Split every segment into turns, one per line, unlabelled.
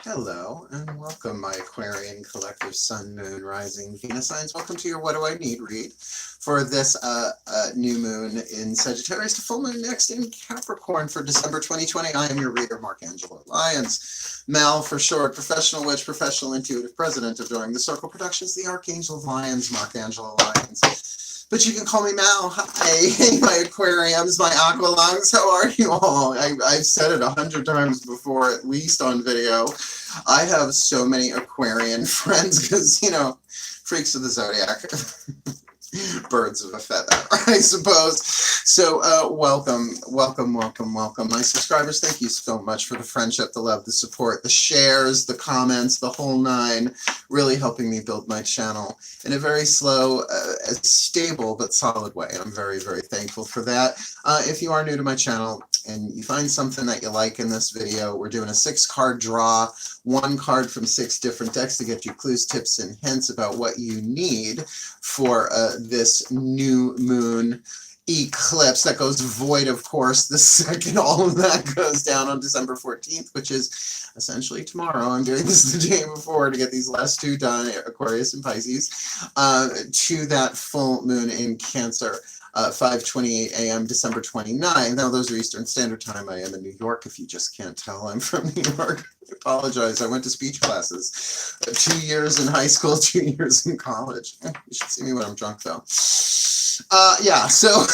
Hello and welcome, my Aquarian collective Sun, Moon, Rising, Venus signs. Welcome to your What Do I Need read for this new moon in Sagittarius to full moon next in Capricorn for December 2020. I am your reader, Mark-Angelo Lyons. Mal for short, professional witch, professional intuitive, president of DrawingTheCircle Productions, the Archangel of Lyons, Mark-Angelo Lyons. But you can call me Mal. Hi, my aquariums, my aqualungs. How are you all? I've said it 100 times before, at least on video. I have so many Aquarian friends because, you know, freaks of the zodiac. Birds of a feather, I suppose. So welcome. My subscribers, thank you so much for the friendship, the love, the support, the shares, the comments, the whole nine, really helping me build my channel in a very slow, stable, but solid way. And I'm very, very thankful for that. If you are new to my channel and you find something that you like in this video, we're doing a 6-card draw, 1 card from 6 different decks to get you clues, tips, and hints about what you need for this new moon eclipse that goes void, of course, the second all of that goes down on December 14th, which is essentially tomorrow. I'm doing this the day before to get these last 2 done, Aquarius and Pisces, to that full moon in Cancer. 5:28 a.m. December 29th. Now, those are Eastern Standard Time. I am in New York. If you just can't tell, I'm from New York. I apologize. I went to speech classes. 2 years in high school, 2 years in college. You should see me when I'm drunk, though. Yeah, so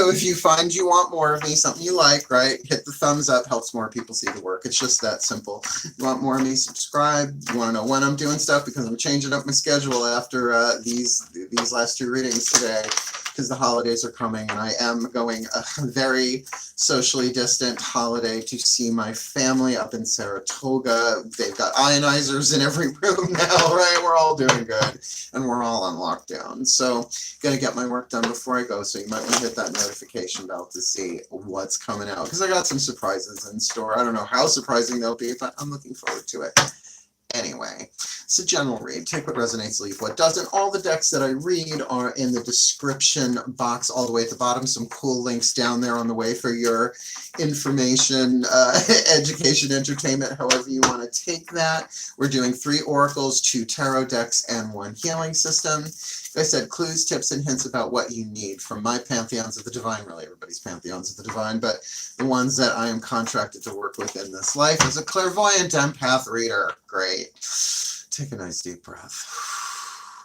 if you find you want more of me, something you like, right, hit the thumbs up, helps more people see the work. It's just that simple. You want more of me, subscribe. You want to know when I'm doing stuff, because I'm changing up my schedule after these last 2 readings today, because the holidays are coming, and I am going a very socially distant holiday to see my family up in Saratoga. They've got ionizers in every room now, right? We're all doing good, and we're all on lockdown. So, gonna get my work done before I go, so you might want to hit that notification bell to see what's coming out, because I got some surprises in store. I don't know how surprising they'll be, but I'm looking forward to it. Anyway, it's a general read. Take what resonates, leave what doesn't. All the decks that I read are in the description box all the way at the bottom. Some cool links down there on the way for your information, education, entertainment, however you want to take that. We're doing 3 oracles, 2 tarot decks, and 1 healing system. Like I said, clues, tips, and hints about what you need from my pantheons of the divine, really everybody's pantheons of the divine, but the ones that I am contracted to work with in this life as a clairvoyant empath reader. Great. Take a nice deep breath.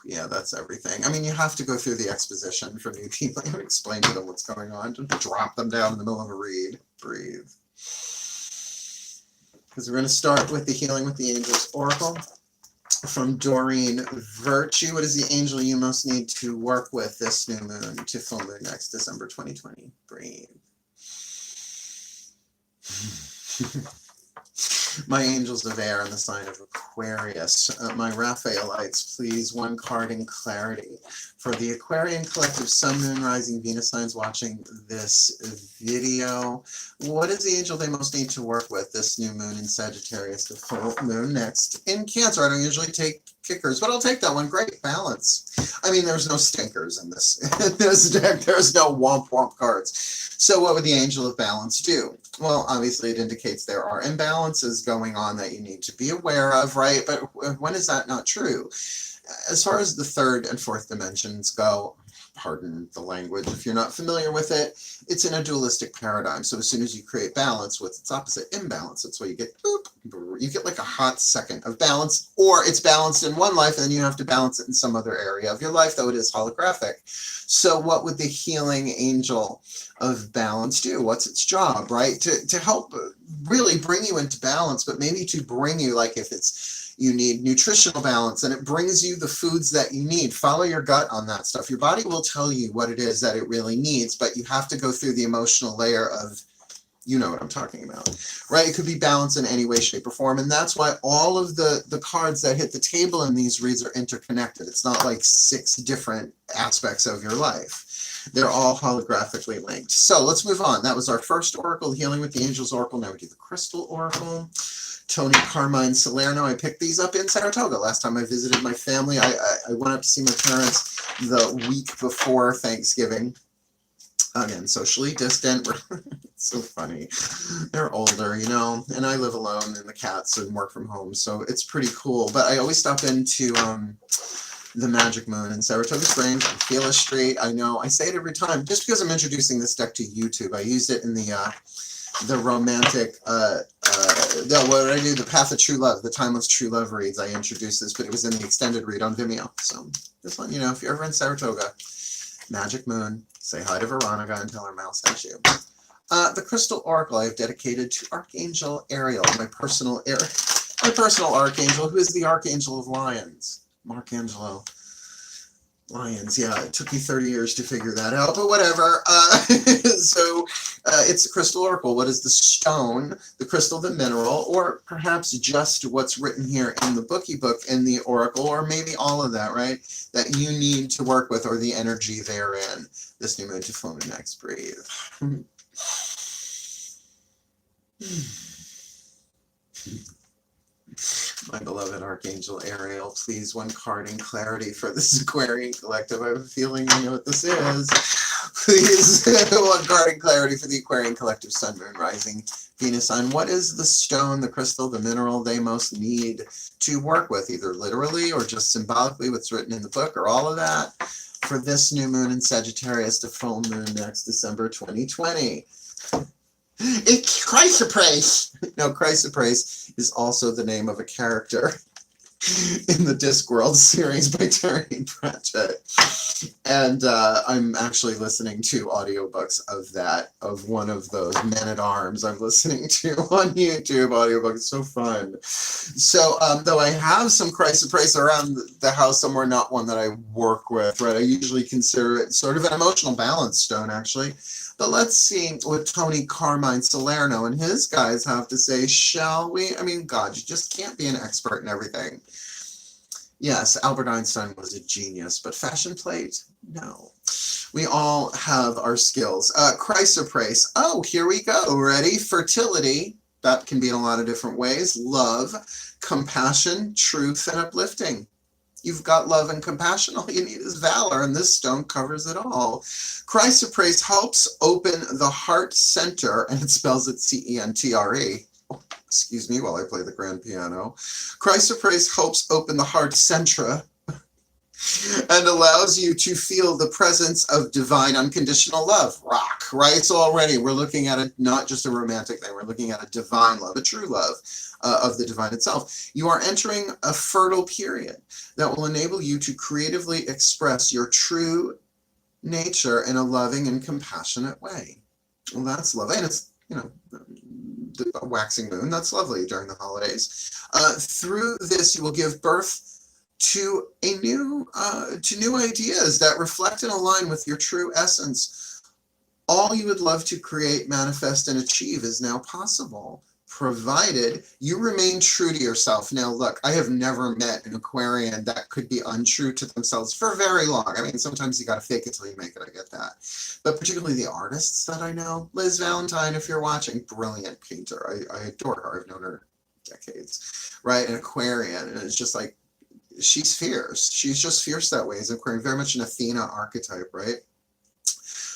Yeah, that's everything. I mean, you have to go through the exposition for new people and explain to them what's going on. Don't drop them down in the middle of a read. Breathe. Because we're going to start with the Healing with the Angels Oracle. From Doreen Virtue, what is the angel you most need to work with this new moon to full moon next December 2020? Breathe. My angels of air in the sign of Aquarius. My Raphaelites, please, 1 card in clarity. For the Aquarian collective Sun, Moon, Rising, Venus signs watching this video, what is the angel they most need to work with this new moon in Sagittarius to full moon next in Cancer? I don't usually take kickers, but I'll take that one. Great balance. I mean, there's no stinkers in this deck. There's no womp cards. So what would the angel of balance do? Well, obviously it indicates there are imbalances going on that you need to be aware of, right? But when is that not true? As far as the 3rd and 4th dimensions go, pardon the language if you're not familiar with it, it's in a dualistic paradigm. So as soon as you create balance, what's its opposite? Imbalance. That's why you get, boop, you get like a hot second of balance, or it's balanced in one life and then you have to balance it in some other area of your life, though it is holographic. So what would the healing angel of balance do? What's its job, right? To help really bring you into balance, but maybe to bring you, like if it's you need nutritional balance, and it brings you the foods that you need. Follow your gut on that stuff. Your body will tell you what it is that it really needs, but you have to go through the emotional layer of, you know what I'm talking about, right? It could be balance in any way, shape, or form, and that's why all of the cards that hit the table in these reads are interconnected. It's not like 6 different aspects of your life. They're all holographically linked. So let's move on. That was our first oracle, Healing with the Angels Oracle. Now we do the Crystal Oracle. Tony, Carmine, Salerno. I picked these up in Saratoga. Last time I visited my family, I went up to see my parents the week before Thanksgiving. again, socially distant. It's so funny. They're older, you know, and I live alone and the cats and work from home, so it's pretty cool. But I always stop into the Magic Moon in Saratoga Springs on Fela Street. I know I say it every time, just because I'm introducing this deck to YouTube. I used it in the romantic, what did I do? The Path of True Love, the Timeless True Love reads. I introduced this, but it was in the extended read on Vimeo. So just letting you know, if you're ever in Saratoga, Magic Moon, say hi to Veronica and tell her Mal sent you. The Crystal Oracle I have dedicated to Archangel Ariel, my personal archangel, who is the Archangel of Lyons. Marcangelo Lyons. Yeah, it took me 30 years to figure that out, but whatever. So it's the Crystal Oracle. What is the stone, the crystal, the mineral, or perhaps just what's written here in the bookie book in the Oracle, or maybe all of that, right? That you need to work with, or the energy therein. This new moon to flow and next breathe. My beloved Archangel Ariel, please, one card in clarity for this Aquarian collective. I have a feeling you know what this is. Please, one card in clarity for the Aquarian collective, Sun, Moon, Rising, Venus sign. What is the stone, the crystal, the mineral they most need to work with, either literally or just symbolically, what's written in the book, or all of that, for this new moon in Sagittarius to full moon next December 2020? It's Chrysoprase. No, Chrysoprase is also the name of a character in the Discworld series by Terry Pratchett. And I'm actually listening to audiobooks of that, of one of those Men-at-Arms I'm listening to on YouTube audiobook. It's so fun. So, though I have some Chrysoprase around the house somewhere, not one that I work with, right? I usually consider it sort of an emotional balance stone, actually. But let's see what Tony Carmine Salerno and his guys have to say, shall we? I mean, God, you just can't be an expert in everything. Yes, Albert Einstein was a genius, but fashion plate? No. We all have our skills. Chrysoprase. Oh, here we go. Ready? Fertility. That can be in a lot of different ways. Love, compassion, truth, and uplifting. You've got love and compassion. All you need is valor, and this stone covers it all. Chrysoprase helps open the heart center, and it spells it C-E-N-T-R-E. Oh, excuse me while I play the grand piano. Chrysoprase helps open the heart centra and allows you to feel the presence of divine unconditional love. Rock, right? So already we're looking at it, not just a romantic thing. We're looking at a divine love, a true love of the divine itself. You are entering a fertile period that will enable you to creatively express your true nature in a loving and compassionate way. Well, that's lovely. And it's, you know, the waxing moon. That's lovely during the holidays. Through this, you will give birth to new ideas that reflect and align with your true essence. All you would love to create, manifest, and achieve is now possible, provided you remain true to yourself. Now, look, I have never met an Aquarian that could be untrue to themselves for very long. I mean, sometimes you got to fake it till you make it. I get that. But particularly the artists that I know, Liz Valentine, if you're watching, brilliant painter. I adore her. I've known her decades, right? An Aquarian, and it's just like, she's fierce. She's just fierce that way. As an Aquarian, very much an Athena archetype, right?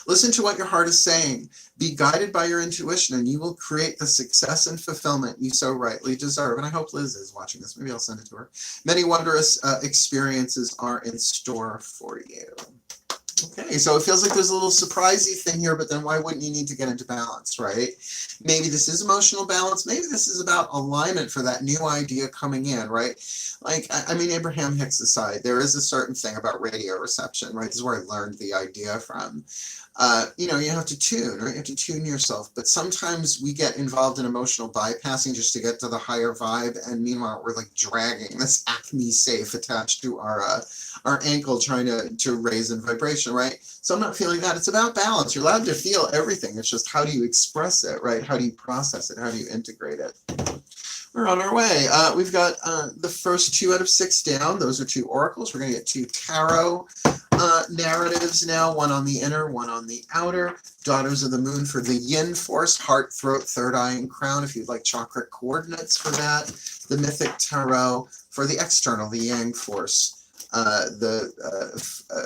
Listen to what your heart is saying. Be guided by your intuition, and you will create the success and fulfillment you so rightly deserve. And I hope Liz is watching this. Maybe I'll send it to her. Many wondrous experiences are in store for you. Okay, so it feels like there's a little surprisey thing here, but then why wouldn't you need to get into balance, right? Maybe this is emotional balance. Maybe this is about alignment for that new idea coming in, right? Like, I mean, Abraham Hicks aside, there is a certain thing about radio reception, right? This is where I learned the idea from. You know, you have to tune, right? You have to tune yourself. But sometimes we get involved in emotional bypassing just to get to the higher vibe. And meanwhile, we're like dragging this Acme safe attached to our ankle trying to raise in vibration, right? So I'm not feeling that. It's about balance. You're allowed to feel everything. It's just how do you express it, right? How do you process it? How do you integrate it? We're on our way. We've got the first 2 out of 6 down. Those are 2 oracles. We're going to get 2 tarot narratives now, one on the inner, one on the outer. Daughters of the Moon for the yin force, heart, throat, third eye, and crown, if you'd like chakra coordinates for that. The Mythic Tarot for the external, the yang force.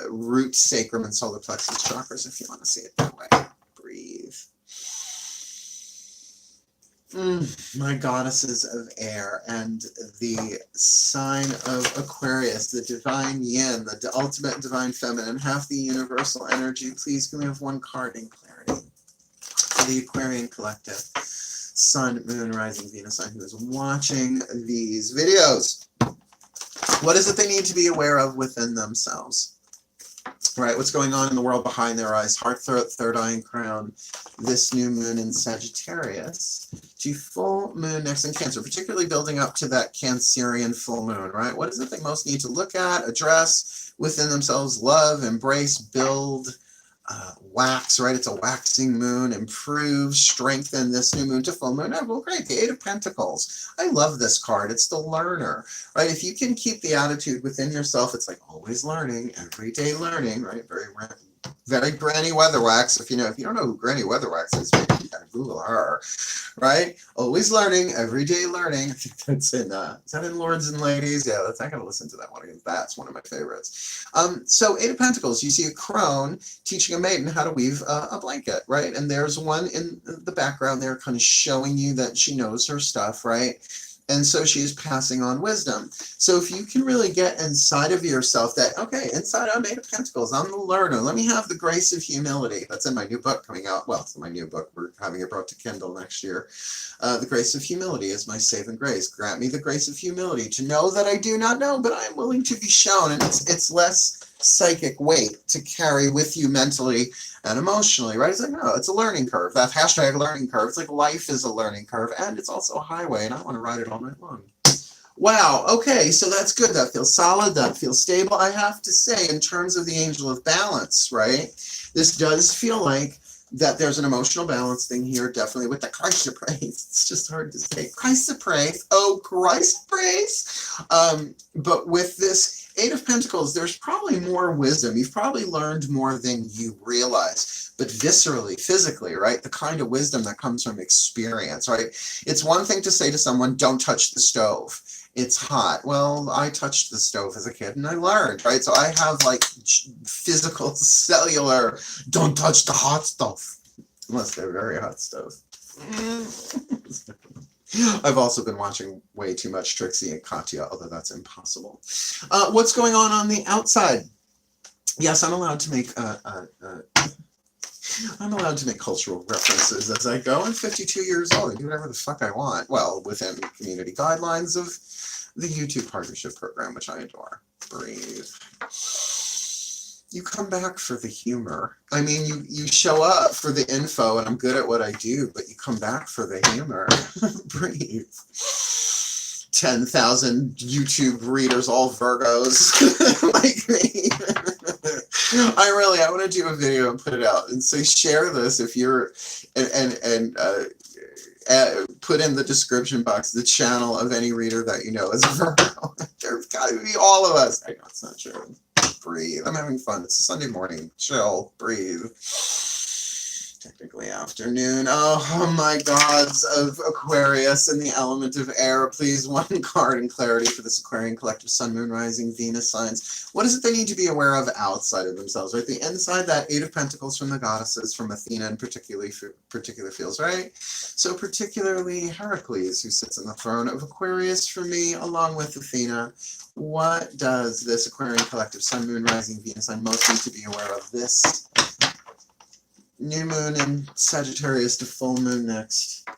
root, sacrum, and solar plexus chakras, if you want to see it that way. Breathe. My goddesses of air and the sign of Aquarius, the divine yin, the ultimate divine feminine, half the universal energy. Please can we have one card in clarity for the Aquarian collective, Sun, Moon, Rising, Venus sign who is watching these videos. What is it they need to be aware of within themselves? Right, what's going on in the world behind their eyes, heart, third eye, and crown. This new moon in Sagittarius to full moon next in Cancer, particularly building up to that Cancerian full moon, right? What is it they most need to look at, address within themselves, love, embrace, build, wax, right? It's a waxing moon, improve, strengthen this new moon to full moon. Oh, well, great, the Eight of Pentacles. I love this card. It's the learner, right? If you can keep the attitude within yourself, it's like always learning, everyday learning, right? Very Granny Weatherwax. If you don't know who Granny Weatherwax is, maybe you gotta Google her, right? Always learning, everyday learning. I think that's in, is that in Lords and Ladies? Yeah, I gotta listen to that one again. That's one of my favorites. So Eight of Pentacles, you see a crone teaching a maiden how to weave a blanket, right? And there's one in the background there kind of showing you that she knows her stuff, right? And so she is passing on wisdom. So if you can really get inside of yourself that, okay, inside I'm Eight of Pentacles, I'm the learner. Let me have the grace of humility. That's in my new book coming out. Well, it's in my new book. We're having it brought to Kindle next year. The grace of humility is my saving grace. Grant me the grace of humility to know that I do not know, but I am willing to be shown. And it's less psychic weight to carry with you mentally and emotionally, right? It's like, no, it's a learning curve. That hashtag learning curve. It's like life is a learning curve, and it's also a highway, and I want to ride it all night long. Wow, okay, so that's good. That feels solid. That feels stable. I have to say, in terms of the angel of balance, right, this does feel like that there's an emotional balance thing here, definitely with the Christ praise. It's just hard to say. Christ praise. Oh, Christ praise. But with this Eight of Pentacles, there's probably more wisdom. You've probably learned more than you realize, but viscerally, physically, right? The kind of wisdom that comes from experience, right? It's one thing to say to someone, don't touch the stove. It's hot. Well, I touched the stove as a kid and I learned, right? So I have like physical, cellular, don't touch the hot stuff. Unless they're very hot stove. I've also been watching way too much Trixie and Katya, although that's impossible. What's going on the outside? Yes, I'm allowed to make cultural references as I go. I'm 52 years old. I do whatever the fuck I want. Well, within community guidelines of the YouTube partnership program, which I adore. Breathe. You come back for the humor. I mean, you show up for the info, and I'm good at what I do, but you come back for the humor. Breathe. 10,000 YouTube readers, all Virgos, like me. I want to do a video and put it out and say, share this if you're, and put in the description box the channel of any reader that you know is Virgo. There's got to be all of us. I know it's not true. Breathe. I'm having fun. It's a Sunday morning. Chill. Breathe. Technically afternoon. Oh my gods of Aquarius and the element of air. Please, one card in clarity for this Aquarian collective Sun, Moon, Rising, Venus signs. What is it they need to be aware of outside of themselves, right? The inside, that Eight of Pentacles from the goddesses, from Athena in particular feels, right? So particularly Heracles, who sits on the throne of Aquarius for me, along with Athena. What does this Aquarian collective Sun, Moon, Rising, Venus sign most need to be aware of this new moon in Sagittarius to full moon next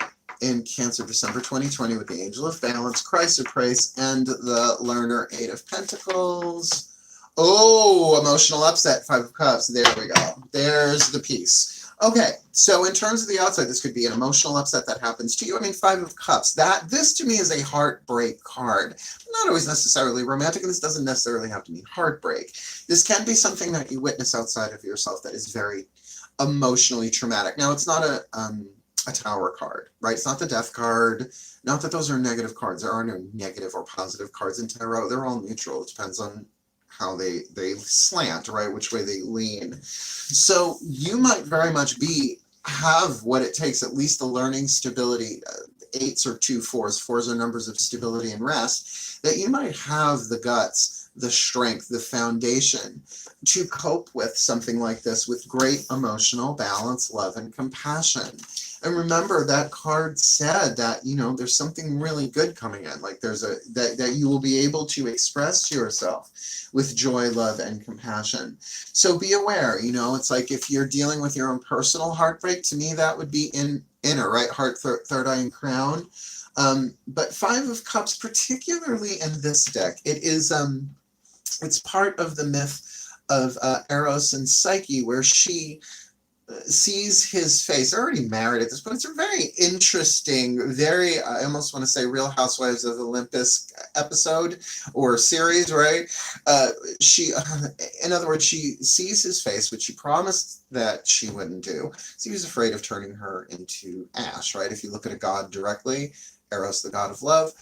in Cancer, December 2020, with the Angel of Balance, Christ of Praise, and the Learner, Eight of Pentacles. Oh, emotional upset, Five of Cups. There we go. There's the piece. Okay, so in terms of the outside, this could be an emotional upset that happens to you. I mean, Five of Cups. This to me is a heartbreak card. Not always necessarily romantic, and this doesn't necessarily have to mean heartbreak. This can be something that you witness outside of yourself that is very emotionally traumatic. Now, it's not a Tower card, right? It's not the Death card. Not that those are negative cards. There are no negative or positive cards in tarot. They're all neutral. It depends on how they slant, right? Which way they lean. So you might very much have what it takes, at least the learning stability. Eights are 2 4s. 4s are numbers of stability and rest. That you might have the guts, the strength, the foundation to cope with something like this with great emotional balance, love, and compassion. And remember, that card said that, you know, there's something really good coming in. Like there's that you will be able to express yourself with joy, love, and compassion. So be aware, you know, it's like if you're dealing with your own personal heartbreak, to me, that would be inner, right? Heart, third eye, and crown. But Five of Cups, particularly in this deck, it is, it's part of the myth of Eros and Psyche, where she sees his face. They're already married at this point. It's a very interesting, very, I almost want to say Real Housewives of Olympus episode or series, right? In other words, she sees his face, which she promised that she wouldn't do. So he was afraid of turning her into ash, right? If you look at a god directly, Eros, the god of love,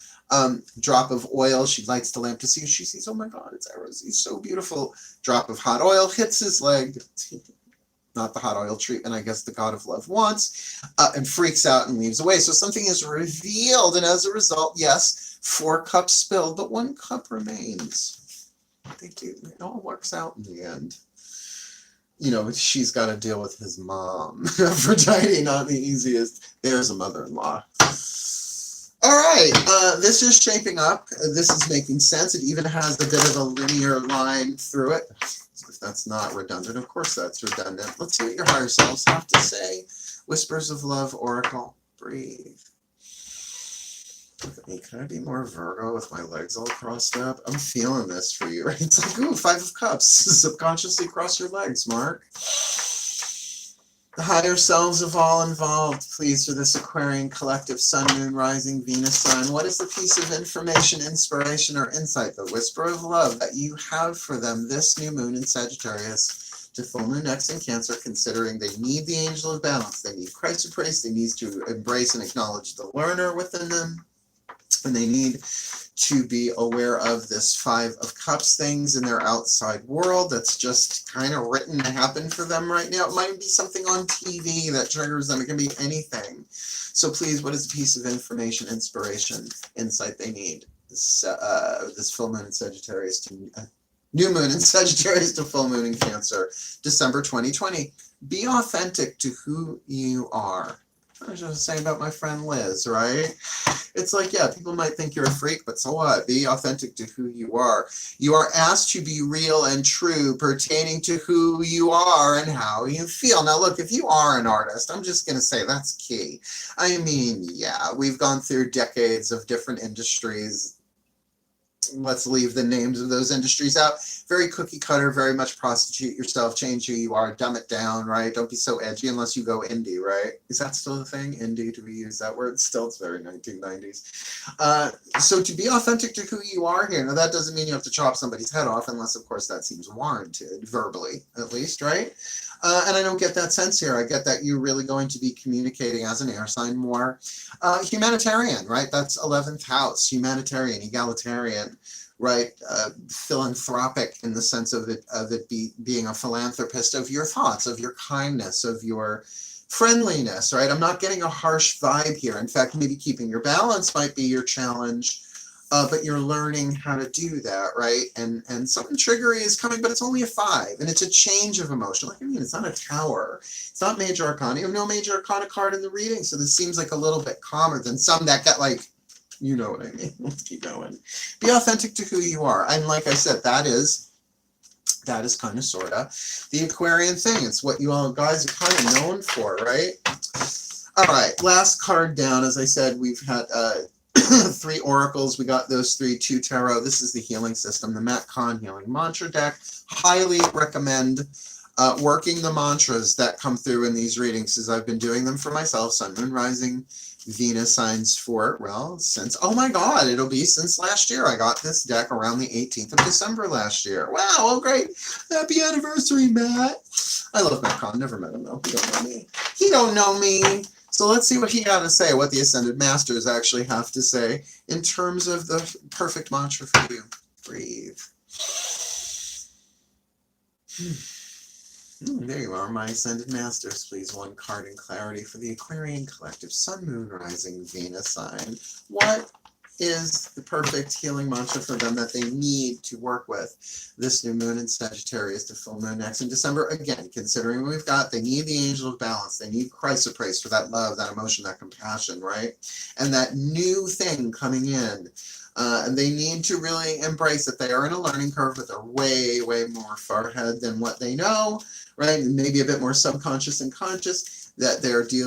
drop of oil, she lights the lamp to see, she sees, oh my god, it's Eros, he's so beautiful. Drop of hot oil hits his leg, not the hot oil treatment I guess the god of love wants, and freaks out and leaves away. So something is revealed, and as a result, yes, 4 cups spilled, but 1 cup remains. It all works out in the end. You know, she's got to deal with his mom. Aphrodite, not the easiest. There's a mother-in-law. All right, this is shaping up. This is making sense. It even has a bit of a linear line through it. If that's not redundant, of course that's redundant. Let's see what your higher selves have to say. Whispers of Love, Oracle. Breathe. Look at me. Can I be more Virgo with my legs all crossed up? I'm feeling this for you, right? It's like, ooh, 5 of Cups. Subconsciously cross your legs, Mark. The higher selves of all involved, please, for this Aquarian collective, Sun, Moon, Rising, Venus, Sun. What is the piece of information, inspiration, or insight, the whisper of love that you have for them this new moon in Sagittarius to full moon next in Cancer, considering they need the angel of balance, they need Christ to praise, they need to embrace and acknowledge the learner within them, and they need to be aware of this 5 of Cups things in their outside world that's just kind of written to happen for them right now. It might be something on TV that triggers them. It can be anything. So please, what is a piece of information, inspiration, insight they need this full moon in Sagittarius to new moon in Sagittarius to full moon in Cancer, December 2020. Be authentic to who you are. I was just saying about my friend Liz, right? It's like, yeah, people might think you're a freak, but so what? Be authentic to who you are. You are asked to be real and true pertaining to who you are and how you feel. Now, look, if you are an artist, I'm just going to say that's key. I mean, yeah, we've gone through decades of different industries. Let's leave the names of those industries out. Very cookie cutter, very much prostitute yourself, change who you are, dumb it down, right? Don't be so edgy unless you go indie, right? Is that still a thing? Indie, do we use that word? Still, it's very 1990s. So to be authentic to who you are here, now that doesn't mean you have to chop somebody's head off, unless of course that seems warranted, verbally at least, right? And I don't get that sense here. I get that you're really going to be communicating as an air sign more humanitarian, right? That's 11th house, humanitarian, egalitarian, right? Philanthropic in the sense of it being a philanthropist, of your thoughts, of your kindness, of your friendliness, right? I'm not getting a harsh vibe here. In fact, maybe keeping your balance might be your challenge. But you're learning how to do that, right? And something triggery is coming, but it's only a 5, and it's a change of emotion. Like, I mean, it's not a Tower. It's not Major Arcana. You have no Major Arcana card in the reading, so this seems like a little bit calmer than some that get like, you know what I mean. Let's keep going. Be authentic to who you are. And like I said, that is kind of sort of the Aquarian thing. It's what you all guys are kind of known for, right? All right, last card down. As I said, we've had 3 oracles. We got those 3, 2 tarot. This is the healing system, the Matt Kahn healing mantra deck. Highly recommend working the mantras that come through in these readings, as I've been doing them for myself. Sun, Moon, Rising, Venus signs for, well, since, oh my God, it'll be since last year. I got this deck around the 18th of December last year. Wow, oh great. Happy anniversary, Matt. I love Matt Kahn. Never met him though. He don't know me. He don't know me. So let's see what he had to say, what the Ascended Masters actually have to say in terms of the perfect mantra for you. Breathe. There you are, my Ascended Masters. Please, 1 card in clarity for the Aquarian collective, Sun, Moon, Rising, Venus sign. What is the perfect healing mantra for them that they need to work with this new moon in Sagittarius to full moon next in December? Again, considering what we've got, they need the angel of balance. They need chrysoprase for that love, that emotion, that compassion, right? And that new thing coming in. And they need to really embrace that they are in a learning curve, but they're way, way more far ahead than what they know, right? And maybe a bit more subconscious and conscious, that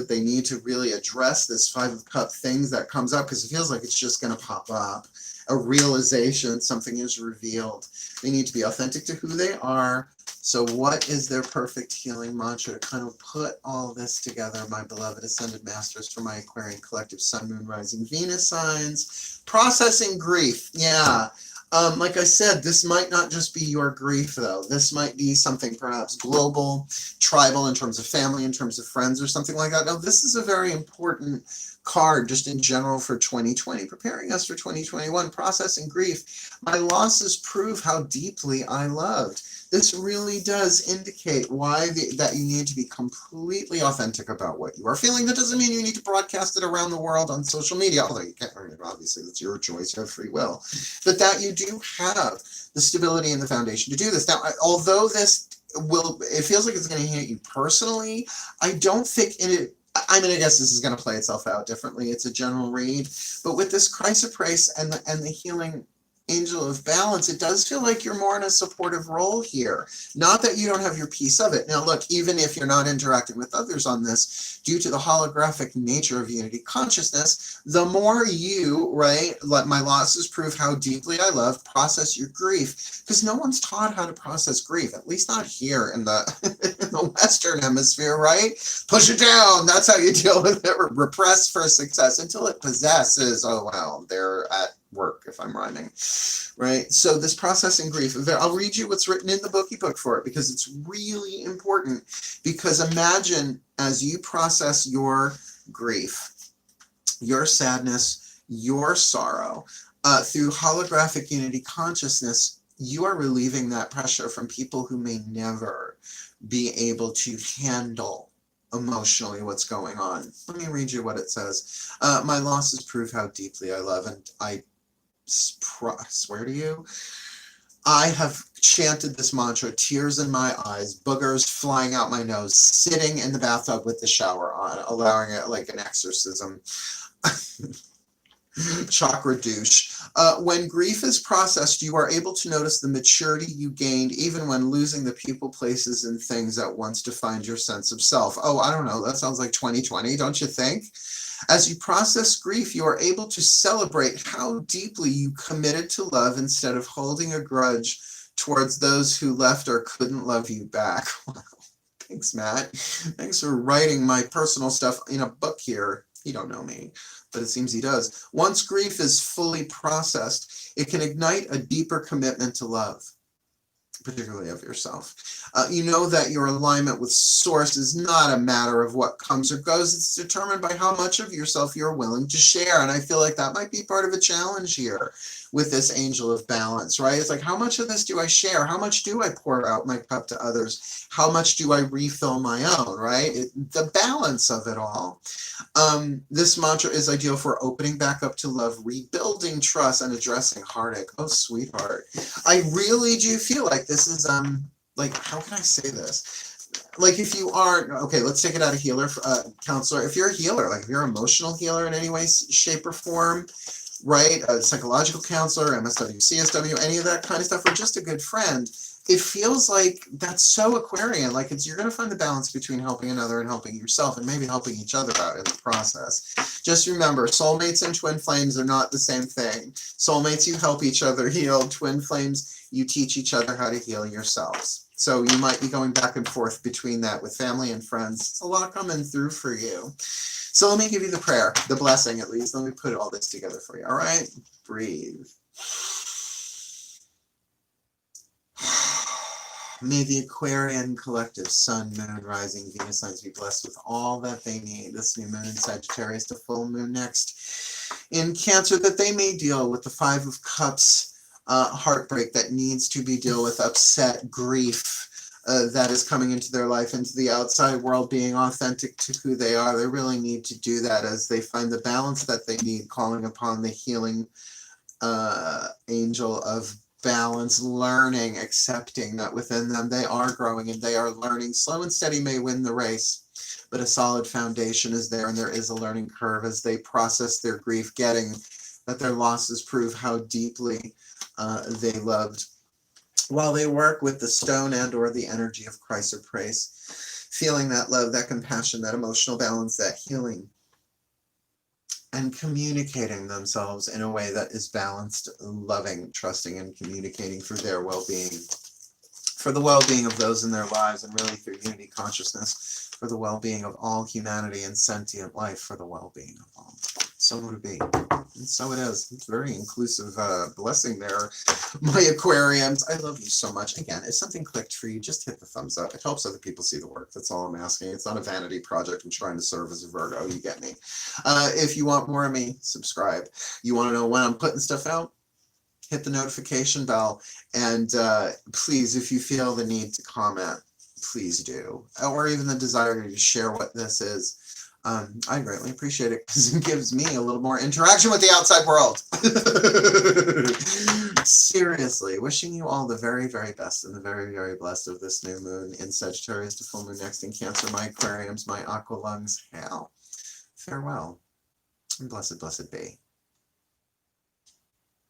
they need to really address this Five of Cups things that comes up, because it feels like it's just going to pop up. A realization, something is revealed. They need to be authentic to who they are. So what is their perfect healing mantra to kind of put all this together, my beloved Ascended Masters, for my Aquarian collective Sun, Moon, Rising, Venus signs? Processing grief. Yeah. Like I said, this might not just be your grief, though. This might be something perhaps global, tribal, in terms of family, in terms of friends, or something like that. No, this is a very important card just in general for 2020, preparing us for 2021. Processing grief. My losses prove how deeply I loved. This really does indicate that you need to be completely authentic about what you are feeling. That doesn't mean you need to broadcast it around the world on social media, although you can't, obviously that's your choice, you have free will. But that you do have the stability and the foundation to do this. Now, although it feels like it's going to hit you personally, I don't think I guess this is going to play itself out differently. It's a general read. But with this chrysoprase and the healing angel of balance, it does feel like you're more in a supportive role here. Not that you don't have your piece of it. Now look, even if you're not interacting with others on this, due to the holographic nature of unity consciousness, the more you, right, let my losses prove how deeply I love, process your grief. Because no one's taught how to process grief, at least not here in the, in the Western hemisphere, right? Push it down, that's how you deal with it. Repress for success until it possesses. Oh wow, they're at work if I'm rhyming, right? So this processing grief, I'll read you what's written in the bookie book for it, because it's really important. Because imagine as you process your grief, your sadness, your sorrow, through holographic unity consciousness, you are relieving that pressure from people who may never be able to handle emotionally what's going on. Let me read you what it says. My losses prove how deeply I love, and I swear to you, I have chanted this mantra, tears in my eyes, boogers flying out my nose, sitting in the bathtub with the shower on, allowing it like an exorcism. Chakra douche. When grief is processed, you are able to notice the maturity you gained even when losing the people, places, and things that once defined your sense of self. Oh, I don't know. That sounds like 2020, don't you think? As you process grief, you are able to celebrate how deeply you committed to love instead of holding a grudge towards those who left or couldn't love you back. Thanks, Matt. Thanks for writing my personal stuff in a book here. You don't know me, but it seems he does. Once grief is fully processed, it can ignite a deeper commitment to love, particularly of yourself. You know that your alignment with Source is not a matter of what comes or goes. It's determined by how much of yourself you're willing to share. And I feel like that might be part of a challenge here with this angel of balance, right? It's like, how much of this do I share? How much do I pour out my cup to others? How much do I refill my own, right? The balance of it all. This mantra is ideal for opening back up to love, rebuilding trust, and addressing heartache. Oh, sweetheart. I really do feel like this is, like, how can I say this? Like, if you are, okay, let's take it out of healer, counselor. If you're a healer, like if you're an emotional healer in any way, shape, or form, right? A psychological counselor, MSW, CSW, any of that kind of stuff, or just a good friend, it feels like that's so Aquarian. Like you're going to find the balance between helping another and helping yourself, and maybe helping each other out in the process. Just remember, soulmates and twin flames are not the same thing. Soulmates, you help each other heal. Twin flames, you teach each other how to heal yourselves. So you might be going back and forth between that with family and friends. It's a lot coming through for you. So let me give you the prayer, the blessing at least. Let me put all this together for you, all right? Breathe. May the Aquarian collective Sun, Moon, Rising, Venus signs be blessed with all that they need. This new moon in Sagittarius to full moon next in Cancer, that they may deal with the Five of Cups, heartbreak that needs to be dealt with, upset, grief, that is coming into their life, into the outside world, being authentic to who they are. They really need to do that as they find the balance that they need, calling upon the healing angel of balance, learning, accepting that within them they are growing and they are learning. Slow and steady may win the race, but a solid foundation is there, and there is a learning curve as they process their grief, getting that their losses prove how deeply they loved, while they work with the stone and or the energy of Christ or praise, feeling that love, that compassion, that emotional balance, that healing, and communicating themselves in a way that is balanced, loving, trusting, and communicating for their well-being, for the well-being of those in their lives, and really through unity consciousness, for the well-being of all humanity and sentient life, for the well-being of all. So would it be. And so it is. It's a very inclusive blessing there, my Aquarians. I love you so much. Again, if something clicked for you, just hit the thumbs up. It helps other people see the work. That's all I'm asking. It's not a vanity project. I'm trying to serve as a Virgo. You get me. If you want more of me, subscribe. You want to know when I'm putting stuff out? Hit the notification bell. And please, if you feel the need to comment, please do. Or even the desire to share what this is. I greatly appreciate it because it gives me a little more interaction with the outside world. Seriously, wishing you all the very, very best and the very, very blessed of this new moon in Sagittarius to full moon next in Cancer, my Aquariums, my Aqua Lungs. Hail. Farewell. And blessed, blessed be.